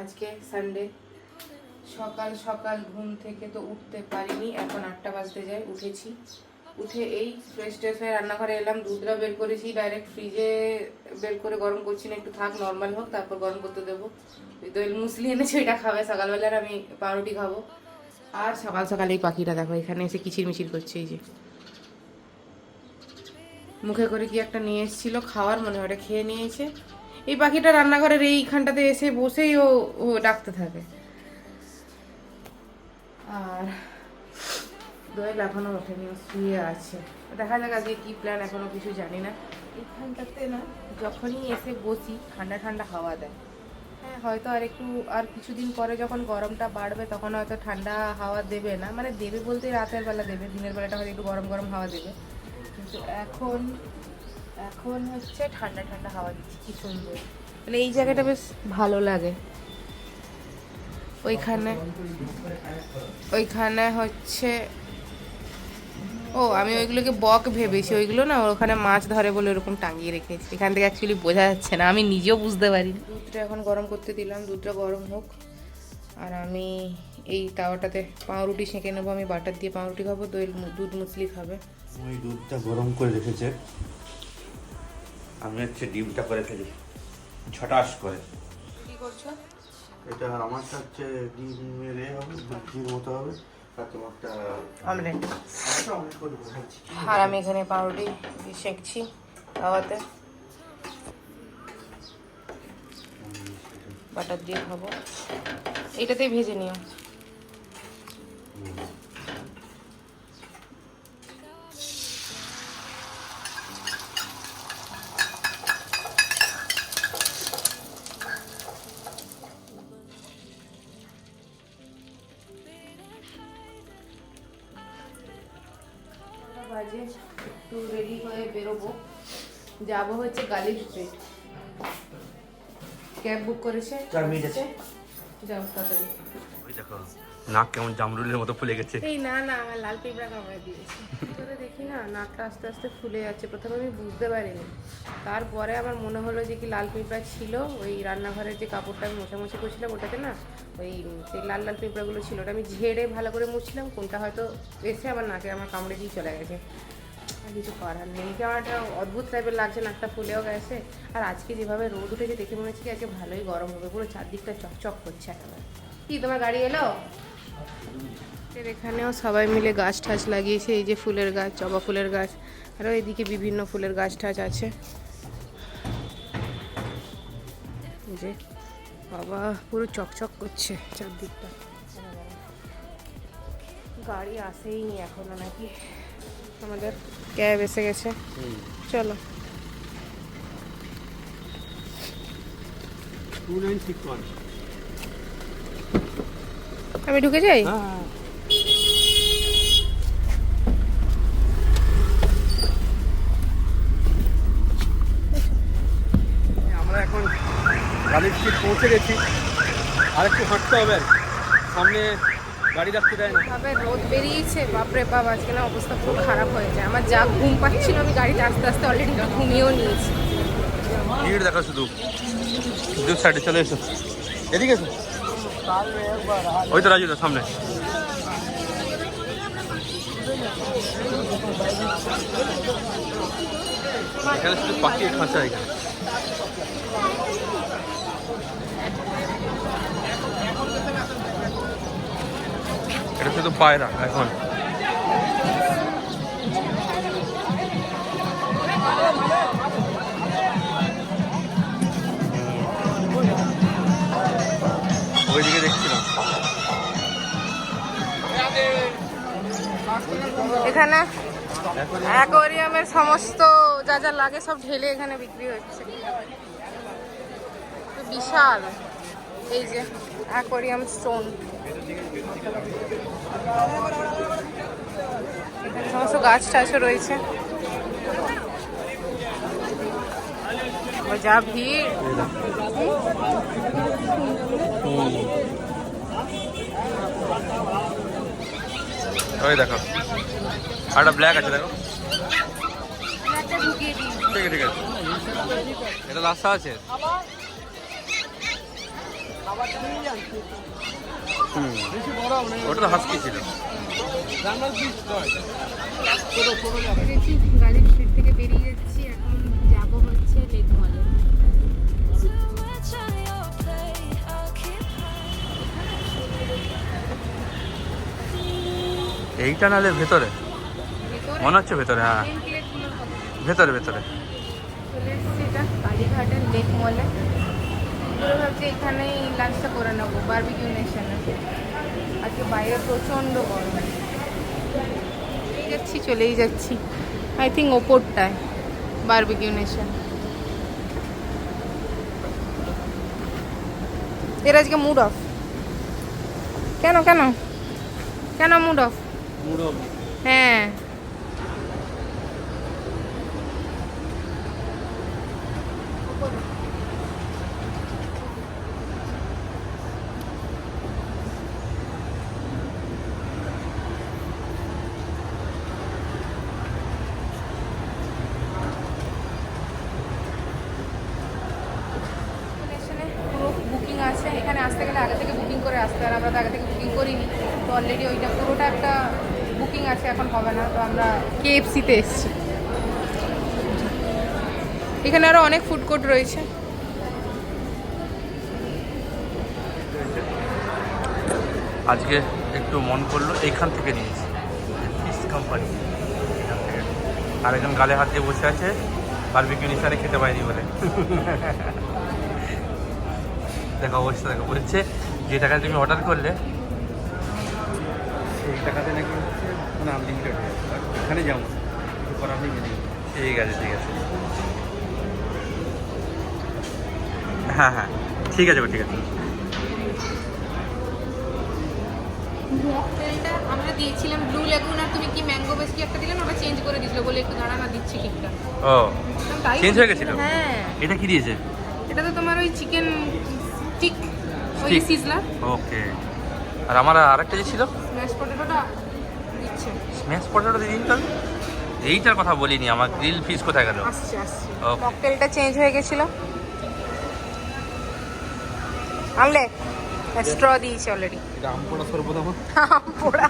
আজকে সানডে, সকাল সকাল ঘুম থেকে তো উঠতে পারিনি। এখন 8টা বাজতে যায়, উঠেছি। উঠে এই ফ্রেশ ট্রেশ হয়ে রান্নাঘরে এলাম। দুধটা বের করেছি, ডাইরেক্ট ফ্রিজে বের করে গরম করছি না, একটু থাক নর্মাল হোক, তারপর গরম করতে দেবো। দইল মুসলি এনেছে, ওইটা খাবে সকালবেলার, আমি পাউরুটি খাবো। আর সকাল সকাল এই পাখিটা দেখো এখানে এসে কিচির মিচির করছে। এই যে মুখে করে কি একটা নিয়ে এসেছিল খাওয়ার, মনে হয় ওটা খেয়ে নিয়েছে। এই পাখিটা রান্নাঘরের এইখানটাতে এসে বসেই ও ও ডাকতে থাকে। আর দোয়েল এখনো ওঠেনি, ও শুয়ে আছে। দেখা যাক আজকে কি প্ল্যান, এখনো কিছু জানি না। এইখানটাতে না যখনই এসে বসি ঠান্ডা ঠান্ডা হাওয়া দেয়। হ্যাঁ, হয়তো আর কিছুদিন পরে যখন গরমটা বাড়বে তখন হয়তো ঠান্ডা হাওয়া দেবে না, মানে দেবে বলতে রাতের বেলা দেবে, দিনের বেলাটা হয়তো একটু গরম গরম হাওয়া দেবে। কিন্তু এখন হচ্ছে ঠান্ডা ঠান্ডা হাওয়া দিচ্ছে, কি সুন্দর। মানে এই জায়গাটা বেশ ভালো লাগে। ওইখানে হচ্ছে আমি ওইগুলোকে বক ভেবেছি, ওইগুলো না ওখানে মাছ ধরে বলে ওরকম টাঙিয়ে রেখেছি। এখান থেকে অ্যাকচুয়ালি বোঝা যাচ্ছে না, আমি নিজেও বুঝতে পারি। দুধটা এখন গরম করতে দিলাম, দুধটা গরম হোক। আর আমি এই তাওয়াটাতে পাউরুটি সেঁকে নেবো। আমি বাটার দিয়ে পাউরুটি খাবো, দুধ মুসলি খাবে। ওই দুধটা গরম করে রেখেছে, আমি হচ্ছে ডিমটা করে ফেলি ছটাস করে। কি করছো? এটা আমারটা হচ্ছে ডিমের হবে, দুধের মতো হবে, আর তোমারটা অমলেট। অমলেট করে ভাজছি। আর আমি এখানে পাউরুটি সেঁকছি তাওয়াতে, বাটার দিয়ে খাবো। এইটাতেই ভেজে নিও। বাজে একটু রেডি হয়ে বেরোবো, যাবো হচ্ছে গালি স্ট্রিট। ক্যাব বুক করেছে, যাও তাড়াতাড়ি। ওই দেখো নাক কেমন জামরুলের মতো ফুলে গেছে। এই না আমার লাল পিঁপড়া কামড়ে দিয়েছে। ভিতরে দেখি না নাকটা আস্তে আস্তে ফুলে যাচ্ছে। প্রথমে আমি বুঝতে পারিনি, তারপরে আমার মনে হলো যে কি লাল পিঁপড়া ছিল। ওই রান্নাঘরের যে কাপড়টা আমি মোছামুছি করছিলাম ওটাতে না ওই সেই লাল লাল পিঁপড়াগুলো ছিল। ওটা আমি ঝেড়ে ভালো করে মুছছিলাম, কোনটা হয়তো এসে আমার নাকে আমার কামড়ে দিয়ে চলে গেছে। আর কিছু করার নেই, আমার একটা অদ্ভুত টাইপের লাগছে, নাকটা ফুলেও গেছে। আর আজকে যেভাবে রোদ উঠেছে দেখে মনে হচ্ছে কি আজকে ভালোই গরম হবে, পুরো চারদিকটা চকচক করছে একেবারে। কি তোমার গাড়ি এলো? এখানেও সবাই মিলে গাছ টাছ লাগিয়েছে। এই যে ফুলের গাছ, জবা ফুলের গাছ, আরও এদিকে বিভিন্ন ফুলের গাছ টাছ আছে। যে বাবা পুরো চকচক করছে চারদিকটা। গাড়ি আসেই নি এখনো নাকি? আমাদের ক্যাব এসে গেছে, চলো। 2961 আমি ঢুকে যাই। আমরা এখন গাড়ি স্ট্রিট পৌঁছে গেছি, আর একটু হাঁটতে হবে। সামনে গাড়ি রাখতে দেয় না। তবে রোদ বেরিয়েছে, বাপরে বাপ, আজকে না অবস্থা পুরো খারাপ হয়ে যায়। আমার যা ঘুম পাচ্ছিল, আমি গাড়িতে আস্তে আস্তে অলরেডি একটু ঘুমিয়েও নিয়েছি। ভিড় দেখা শুধু দু সাইডে চলে এসো, এদিকে এসো। ওই তো রাজুদা সামনে। এখানে শুধু পাখি খাঁচা। এখানে এটা শুধু পায়রা এখন। ওইদিকে দেখছিলাম। এখানে অ্যাকোয়ারিয়ামের সমস্ত যা যা লাগে সব ঢেলে এখানে বিক্রি হচ্ছে। বিশাল এই যে অ্যাকোয়ারিয়াম স্টোন, এখানে সমস্ত গাছ টাছও রয়েছে। যা ভিড়! ওই দেখো আরেকটা ব্ল্যাক আছে, দেখো। ঠিক আছে, ঠিক আছে, এটা রাস্তা আছে। খাবারটা নিয়ে যাচ্ছি হুম, বেশি বড় হবে না ওটা তো হাস্কি ছিল। রান্নার পিস নয় ছোট ছোট যাবে গেছি গালিব স্ট্রিট থেকে বেরিয়ে যাচ্ছি, এখন যাব হচ্ছে লেক মলে। এইটা নালে ভেতরে মনে হচ্ছে ভেতরে, হ্যাঁ ভেতরে ভেতরে। চলে এসেছি এটা কালীঘাটের লেক মলে। পুরো ভাবছি এখানেই লাঞ্চটা করে নেবো বারবিকিউ নেশনে। আজকে বাইরে প্রচণ্ড গরম, যাচ্ছি চলেই যাচ্ছি। আই থিঙ্ক ওপরটায় বারবিকিউ নেশন। এর আজকে মুড অফ। কেন কেন কেন মুড অফ? মুড়ো হ্যাঁ পুরো বুকিং আছে, এখানে আসতে গেলে আগে থেকে বুকিং করে আসতে হয়, আমরা তো আগে থেকে বুকিং করিনি, তো অলরেডি ওইটা পুরোটা একটা বুকিং আছে, এখন হবে না। তো আমরা কেএফসিতে এসেছি। এখানে আরও অনেক ফুড কোর্ট রয়েছে। আজকে একটু মন করলো এইখান থেকে নিয়েছি, ফিশ কোম্পানি এখান থেকে। আর একজন গালে হাত দিয়ে বসে আছে বারবিকিউ নেশনে খেতে পাইনি বলে। দেখো অবস্থা দেখো, বলছে যে টাকা তুমি অর্ডার করলে সেই টাকাতে নাকি হচ্ছে মানে আনলিমিটেড হয়ে যাবে এখানে যাবো কিছু করার নেই মেনে ঠিক আছে ঠিক আছে, হ্যাঁ হ্যাঁ ঠিক আছে গো, ঠিক আছে। মকটেলটা আমরা দিয়েছিলাম ব্লু লেগুন, আর তুমি কি ম্যাঙ্গো বেশ কি একটা দিলে না, ওটা চেঞ্জ করে দিয়েছিল, বলে একটু দাঁড়া না দিচ্ছি কেকটা। ও তাই চেঞ্জ হয়ে গেছিল? হ্যাঁ, এটা কি দিয়েছে? এটা তো তোমার ওই চিকেন স্টিক, ওই Stick? সিজলার ওকে। আর আমার আরেকটা যে ছিল স্ম্যাশ পটেটোটা দিচ্ছে। স্ম্যাশ পটেটো দিয়ে দিন তাহলে। এইটার কথা বলিনি, আমার গ্রিল ফিশ কোথায় গেল? আসছে আসছে। Okay. মকটেলটা চেঞ্জ হয়ে গেছিল, আনলে স্ট্র দিয়েছে অলরেডি। এটা আম পোড়া সর্বত আমার পোড়া।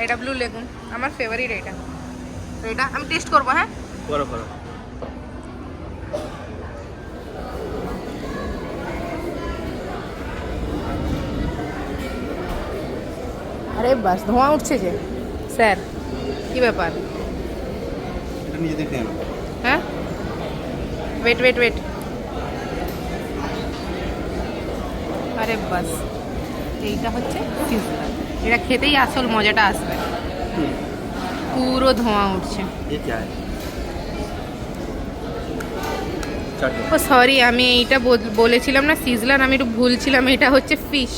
এটা ব্লু লেগুন, আমার ফেভারিট এটা। তো এটা আমি টেস্ট করবো। হ্যাঁ করো করো। আরে বাস ধোঁয়া উঠছে যে স্যার, কি ব্যাপার? এটা নিজে দেখে আনো হ্যাঁ ওয়েট ওয়েট ওয়েট, আরে বাস এইটা হচ্ছে সিজলার। এটা খেতেই আসল মজাটা আসবে। পুরো ধোঁয়া উঠছে। ये क्या है? চাটনি। ও সরি, আমি এইটা বলেছিলাম না সিজলার, আমি একটু ভুলছিলাম, এটা হচ্ছে ফিশ,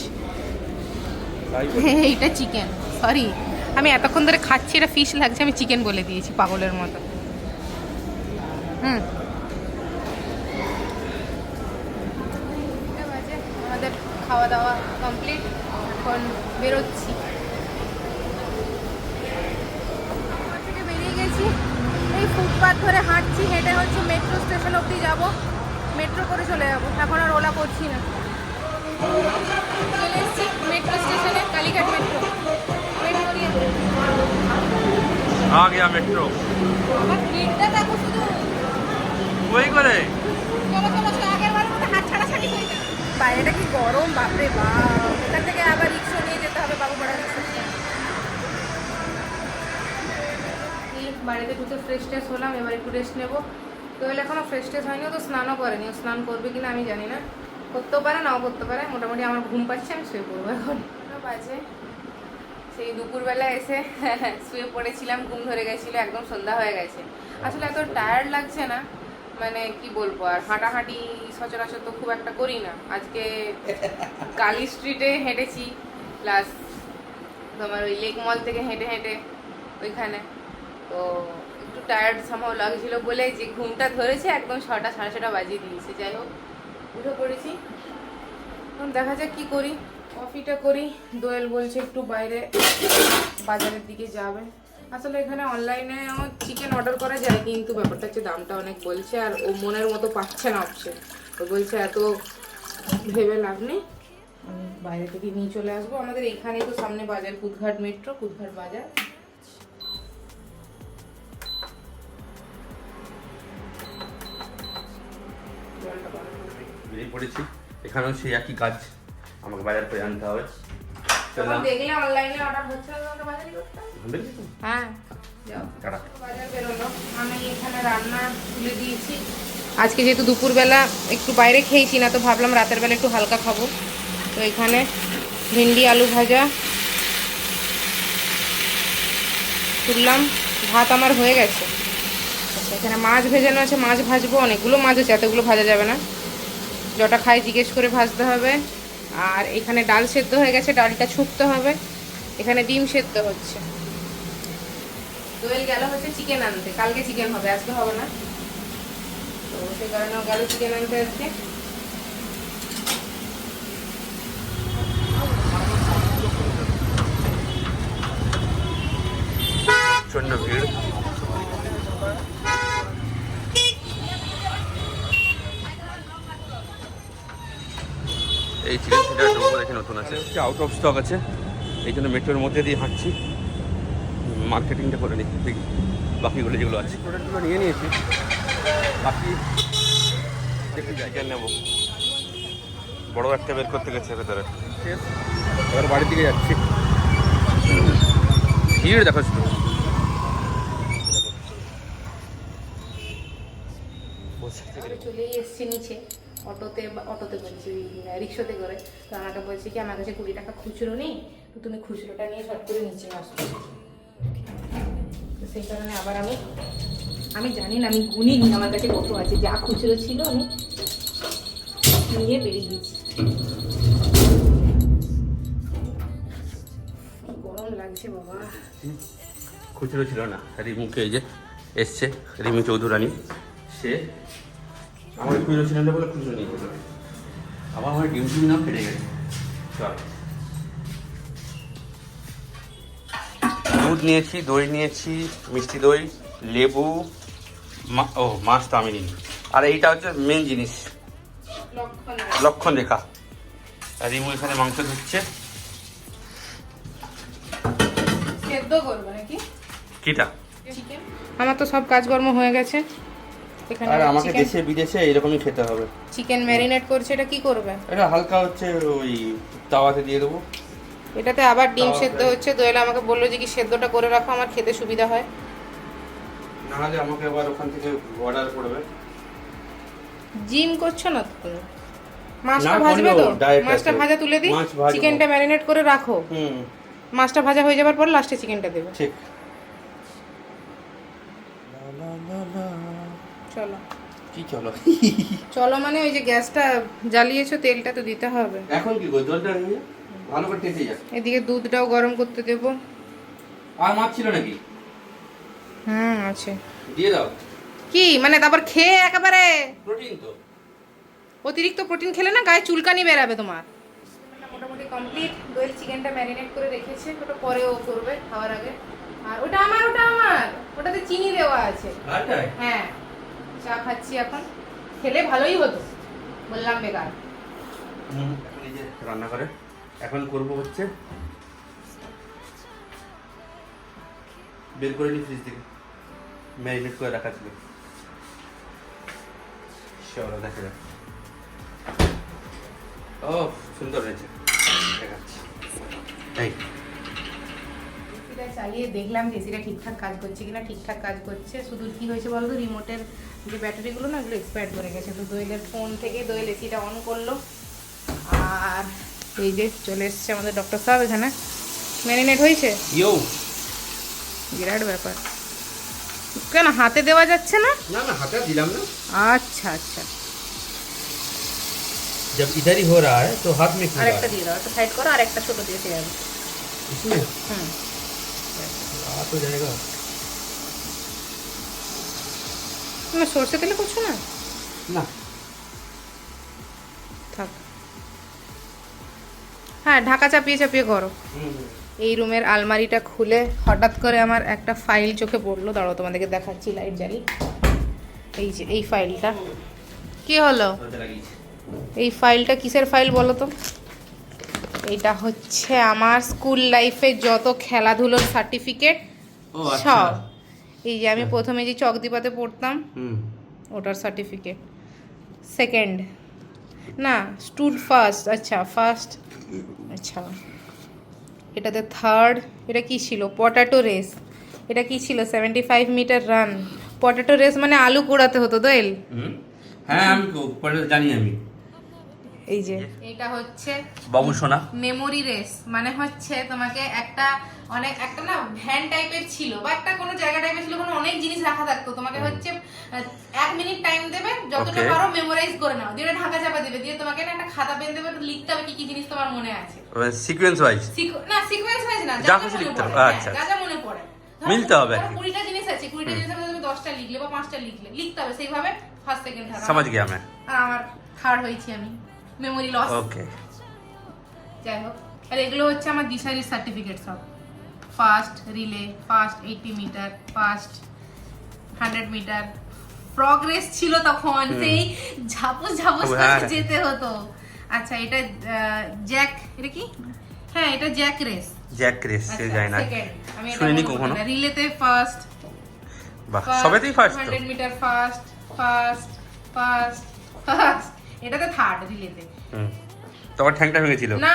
এইটা চিকেন। সরি, আমি এতক্ষণ ধরে খাচ্ছি, এটা ফিশ লাগছে, আমি চিকেন বলে দিয়েছি পাগলের মতো। আমাদের খাওয়া দাওয়া কমপ্লিট, এখন বেরোচ্ছি। থেকে বেরিয়ে গেছি, এই ফুটপাথ ধরে হাঁটছি, হেঁটে হচ্ছে মেট্রো স্টেশন অবধি যাব, মেট্রো করে চলে যাবো, এখন আর ওলা করছি না। চলে এসেছি মেট্রো স্টেশনে, কালীঘাট মেট্রো। आ गया मेट्रो। আমার ভিড়টা দেখো শুধু, वही करे। চলো চলো চলো, আগের বারের মতো হাত ছাড়াছাড়ি হয়ে যায়। বাইরেটা কি গরম, বাপরে বাপ। এখান থেকে আবার রিক্সা নিয়ে যেতে হবে বাবুপাড়া রিক্সা স্ট্যান্ড। এই বাড়িতে ঢুকে ফ্রেশ ট্রেশ হলাম, এবার একটু রেস্ট নেবো। দোয়েল এখনও ফ্রেশ ট্রেশ হয়নি, ও তো স্নানও করেনি, ও স্নান করবে কিনা আমি জানি না, করতেও পারে নাও করতে পারে। মোটামুটি আমার ঘুম পাচ্ছে, আমি শুয়ে পড়বো এখন। বাজে সেই দুপুরবেলা এসে শুয়ে পড়েছিলাম, ঘুম ধরে গেছিলো, একদম সন্ধ্যা হয়ে গেছে। আসলে এত টায়ার্ড লাগছে না, মানে কি বলবো, আর হাঁটাহাঁটি সচরাচর তো খুব একটা করি না। আজকে কালী স্ট্রিটে হেঁটেছি, প্লাস তোমার ওই লেক মল থেকে হেঁটে হেঁটে ওইখানে, তো একটু টায়ার্ড সামহাও লাগছিল বলে যে ঘুমটা ধরেছে একদম 6টা 6:30 বাজিয়ে দিয়েছে। যাই হোক, উঠে পড়েছি, এখন দেখা যাক কী করি, কফিটা করি। দোয়েল বলছে একটু বাইরে বাজারের দিকে যাবে। আসলে এখানে অনলাইনে আমার চিকেন অর্ডার করা যায়, কিন্তু ব্যাপারটা হচ্ছে দামটা অনেক বলছে, আর ও মনের মতো পাচ্ছে না অপশন। ও বলছে এত ভেবে লাভ নেই, আমি বাইরে থেকে নিয়ে চলে আসবো। আমাদের এখানেই তো সামনে বাজার, কুদঘাট মেট্রো, কুদঘাট বাজার। বেরিয়ে পড়েছি, এখানেও সেই একই কাজ, আমাকে বাজার করে আনতে হবে। তখন দেখলে অনলাইনে অর্ডার হচ্ছে না, তোমাকে বাজারই করতে হবে। হ্যাঁ যাও, টাটা। বাজার বেরোলো। আমি এখানে রান্না তুলে দিয়েছি। আজকে যেহেতু দুপুরবেলা একটু বাইরে খেয়েছি না, তো ভাবলাম রাতের বেলা একটু হালকা খাবো। তো এখানে ভেন্ডি আলু ভাজা তুললাম, ভাত আমার হয়ে গেছে। আচ্ছা, এখানে মাছ ভেজানো আছে, মাছ ভাজবো। অনেকগুলো মাছ আছে, এতগুলো ভাজা যাবে না, যটা খাই জিজ্ঞেস করে ভাজতে হবে। আর এখানে ডাল সেদ্ধ হয়ে গেছে, ডালটা ছুকতে হবে। এখানে ডিম সেদ্ধ হচ্ছে। দোয়েল গেল হচ্ছে চিকেন আনতে, কালকে চিকেন হবে, আজকে হবে না, তো সেই কারণে গেল চিকেন আনতে আজকে। প্রচন্ড ভিড়। এই চিকেন সেন্টার ঢোকো দেখে নতুন আছে, আউট অফ স্টক আছে, এই জন্য মেট্রোর মধ্যে দিয়ে হাঁটছি, মার্কেটিংটা করে নিচ্ছি। দেখি বাকিগুলো যেগুলো আছে প্রোডাক্টগুলো নিয়ে নিয়েছি, বাকি দেখি চিকেন নেবো। বড় একটা বের করতে গেছে ভেতরে, এবার বাড়ির দিকে যাচ্ছি। ভিড় দেখো শুধু। আমি চলেই এসছি নিচে অটোতে বলছি, রিক্সাতে করে। তো আমাকে বলছি কি আমার কাছে 20 টাকা খুচরো নেই, তো তুমি খুচরোটা নিয়ে শর্ট করে নিচে আসো। তো সেই কারণে আবার আমি জানি না, আমি গুনিনি আমার কাছে কত আছে, যা খুচরো ছিল আমি নিয়ে বেরিয়ে গেছি। গরম লাগছে বাবা। খুচরো ছিল না, রিমুকে এই যে এসছে, রিমি চৌধুরানী, সে আমার খুচরো ছিল না বলে খুচরো নিয়ে গেল। আবার আমার ডিউটি না ফেটে গেছে। চল, দুধ নিয়েছি, দই নিয়েছি, মিষ্টি দই, লেবু, মাছ তো আমি নিই। আর এইটা হচ্ছে মেন জিনিস, লক্ষণ রেখা। আর রিমু এখানে মাংস ধুচ্ছে। সেদ্ধ করবে নাকি কিটা? চিকেন। আমার তো সব কাজকর্ম হয়ে গেছে। আর আমাকে দেশে বিদেশে এরকমই খেতে হবে। চিকেন ম্যারিনেট করছে, এটা কি করবে? এটা হালকা হচ্ছে ওই তাওয়াতে দিয়ে দেবো। এটাতে আবার ডিম সেদ্ধ হচ্ছে। দোয়েল আমাকে বললো যে কি সেদ্ধটা করে রাখো, আমার খেতে সুবিধা হয়। নাহলে আমাকে আবার ওখান থেকে অর্ডার করবে। জিম করছো না তো তুমি? মাছটা ভাজবে তো? মাছটা ভাজা তুলে দিই, চিকেনটা ম্যারিনেট করে রাখো। মাছটা ভাজা হয়ে যাবার পর লাস্টে চিকেনটা দেবে। ঠিক। চলো। কি চলো? চলো মানে ওই যে গ্যাসটা জ্বালিয়েছো, তেলটা তো দিতে হবে। এখন কি করব? জলটা নিয়ে ভালো করে টেসে যা। এদিকে দুধটাও গরম করতে দেবো। আর মাছ ছিল নাকি? আছে। দিয়ে দাও। কি মানে তারপর খেয়ে একেবারে প্রোটিন তো। অতিরিক্ত প্রোটিন খেলে না গায়ে চুলকানি বেরাবে তোমার। মোটামুটি কমপ্লিট। দোয়েল চিকেনটা ম্যারিনেট করে রেখেছে, ওটা পরেও করবে খাওয়ার আগে। আর ওটা আমার ওটাতে চিনি দেওয়া আছে। হ্যাঁ, চা খাচ্ছি এখন। খেলে ভালোই হতো, বললাম বেকার। এখন এই যে রান্না করে এখন করব হচ্ছে, বের করে নি ফ্রিজ থেকে, ম্যারিনেট করে রাখা ছিল। চলো দেখা যাক। ও সুন্দর হয়েছে, দেখাচ্ছি। এই এসিটা চালিয়ে দেখলাম যে এসিটা ঠিকঠাক কাজ করছে কিনা। ঠিকঠাক কাজ করছে, শুধু কি হয়েছে বলতো, রিমোটের যে ব্যাটারিগুলো না, এগুলো এক্সপায়ার করে গেছে। তো দোয়েলের ফোন থেকে দোয়েল এসিটা অন করলো। আর এই যে চলে এসছে আমাদের ডক্টর সাহেব এখানে। ম্যারিনেট হয়েছে, বিরাট ব্যাপার। কেন হাতে দেওয়া যাচ্ছে না? না না, হাতে দিলাম না। আচ্ছা আচ্ছা, जब इधर ही हो रहा है तो हाथ में আর একটা দিয়ে দাও, একটা সাইড করো, আর একটা ছোট দিয়েছে যাবে। इसमें হুম, आ तो जाएगा। তুমি সরষে তেলে করছো না? না থাক। হ্যাঁ, ঢাকা চাপিয়ে চাপিয়ে করো। এই রুমের আলমারিটা খুলে হঠাৎ করে আমার একটা ফাইল চোখে পড়লো। দাঁড়াও তোমাদেরকে দেখাচ্ছি, লাইট জ্বালি। এই যে এই ফাইলটা। কি হলো? এই ফাইলটা কিসের ফাইল বলো তো? এটা হচ্ছে আমার স্কুল লাইফের যত খেলাধুলোর সার্টিফিকেট সব। এই যে আমি প্রথমে যে চকদীপাতে পড়তাম ওটার সার্টিফিকেট, সেকেন্ড না স্টুড ফার্স্ট, আচ্ছা ফার্স্ট, আচ্ছা এটাতে থার্ড। এটা কি ছিল? Potato race. এটা কি ছিল? 75 মিটার রান। পটাটো রেস মানে আলু পোড়াতে হতো দোয়েল। হ্যাঁ আমি জানি আমি। এই যে এটা হচ্ছে বাবু সোনা মেমোরি রেস, মানে হচ্ছে তোমাকে একটা না ভ্যান টাইপের ছিল বা একটা কোনো জায়গা টাইপের ছিল, কোনো অনেক জিনিস রাখা থাকতো, তোমাকে হচ্ছে 1 মিনিট টাইম দেবে, যতটা পারো মেমোরাইজ করে নাও, দিয়ে ঢাকা চাপা দেবে, দিয়ে তোমাকে না একটা খাতা পেন দেবে, লিখতে হবে কি কি জিনিস তোমার মনে আছে, সিকোয়েন্স ওয়াইজ না সিকোয়েন্স ওয়াইজ না, যা খুশি লিখতে হবে। আচ্ছা যা যা মনে পড়ে মিলতে হবে। 20টা জিনিস আছে, 20টা জিনিসের মধ্যে তুমি 10টা লিখলে বা 5টা লিখতে হবে সেইভাবে। ফার্স্ট সেকেন্ড থার্ড समझ गया मैं। আর আমার থার্ড হয়েছি আমি, মেমোরি লস। ওকে যাই হোক, আর এগুলো হচ্ছে আমার দিশারির সার্টিফিকেট সব। First relay, first 80 metre, first 100 metre. Progress ছিল তখন, সেই ঝাপস করে যেতে হতো। আচ্ছা এটা জ্যাক, এটা কি? হ্যাঁ এটা জ্যাক রেস। সে যায় না, আমি এটা শুনিনি কখনো। রিলেতে ফার্স্ট, বাহ সবেতেই ফার্স্ট। 100 metre first. এটাতে থার্ড রিলেতে। তোমার ঠ্যাংটা ভেঙেছিল? না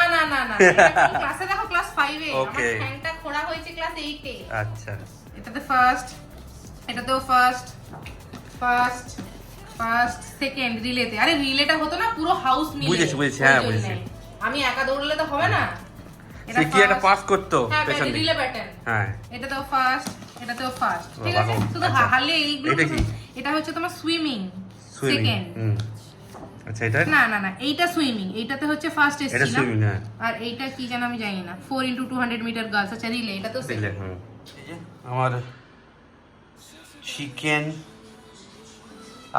ক্লাসে দেখো ক্লাস 5 এ আমার ঠ্যাংটা খোড়া হয়েছে ক্লাস 8 এ। আচ্ছা এটাতে ফার্স্ট, এটাতেও ফার্স্ট সেকেন্ড রিলেতে। আরে রিলেটা হতো না পুরো হাউস মিলে। বুঝেছি হ্যাঁ বুঝেছি। আমি একা দৌড়লে তো হবে না, সে কি একটা পাস করতো পেছন রিলে প্যাটার্ন। হ্যাঁ এটাতেও ফার্স্ট, এটাতেও ফার্স্ট, ঠিক আছে। শুধু হারলে এইগুলো। এটা হচ্ছে তোমার সুইমিং সেকেন্ড। আচ্ছা এটা না এইটা সুইমিং, এইটাতে হচ্ছে ফার্স্ট এটা এসেছিল। সুইমিং হ্যাঁ। আর এইটা কি জানো আমি জানি না, 4x200 মিটার গার্লস। আচ্ছা রিলে, এটা তো রিলে। আমার চিকেন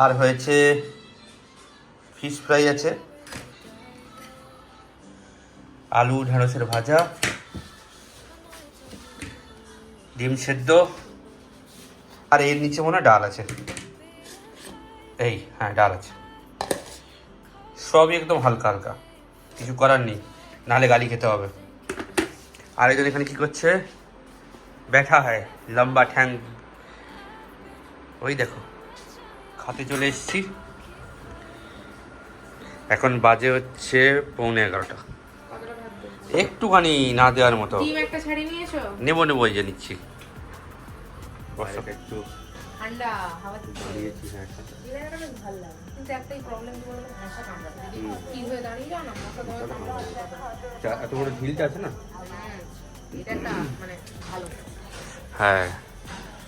আর হয়েছে ফিশ ফ্রাই আছে, আলু ঢেঁড়সের ভাজা, ডিম সেদ্ধ, আর এর নিচে মনে হয় ডাল আছে। এই হ্যাঁ ডাল আছে। সবই একদম হালকা হালকা, কিছু করার নেই, নাহলে গালি খেতে হবে। আর একজন এখানে কি করছে? बैठा है लंबा ठैंग। ওই দেখো খাতে চলে এসেছি। এখন বাজে হচ্ছে 11:15। একটুখানি না দেওয়ার মতো। ডিম একটা ছাড়ি নিয়েছো? নেবো এই যে নিচ্ছি। একটু ঠান্ডা হাওয়া দিয়েছি। হ্যাঁ এটা বেশ ভালো লাগে, কিন্তু একটাই প্রবলেম কি বলতো, ভাষা কামড়াবে। যদি কি হয়ে দাঁড়িয়ে যাও না, মাথা ধরে কামড়াবে। এত বড় ঢিলটা আছে না, এটা একটা মানে ভালো। হ্যাঁ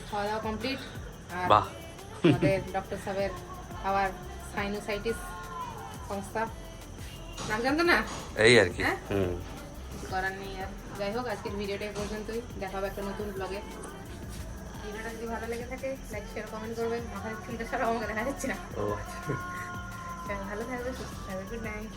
খাওয়া দাওয়া কমপ্লিট। বাহ আমাদের ডক্টর সাহেবের আবার সাইনোসাইটিস সংস্থা, নাম জানতো না? এই আর কি। কিছু করার নেই আর। যাই হোক আজকের ভিডিওটা এই পর্যন্তই, দেখা হবে একটা নতুন ব্লগে। ভিডিওটা যদি ভালো লেগে থাকে লাইক শেয়ার কমেন্ট করবেন। মাথায় চুলটা ছাড়া আমাকে দেখা যাচ্ছে না। ভালো থাকবে, সুস্থ থাকবে। Good night.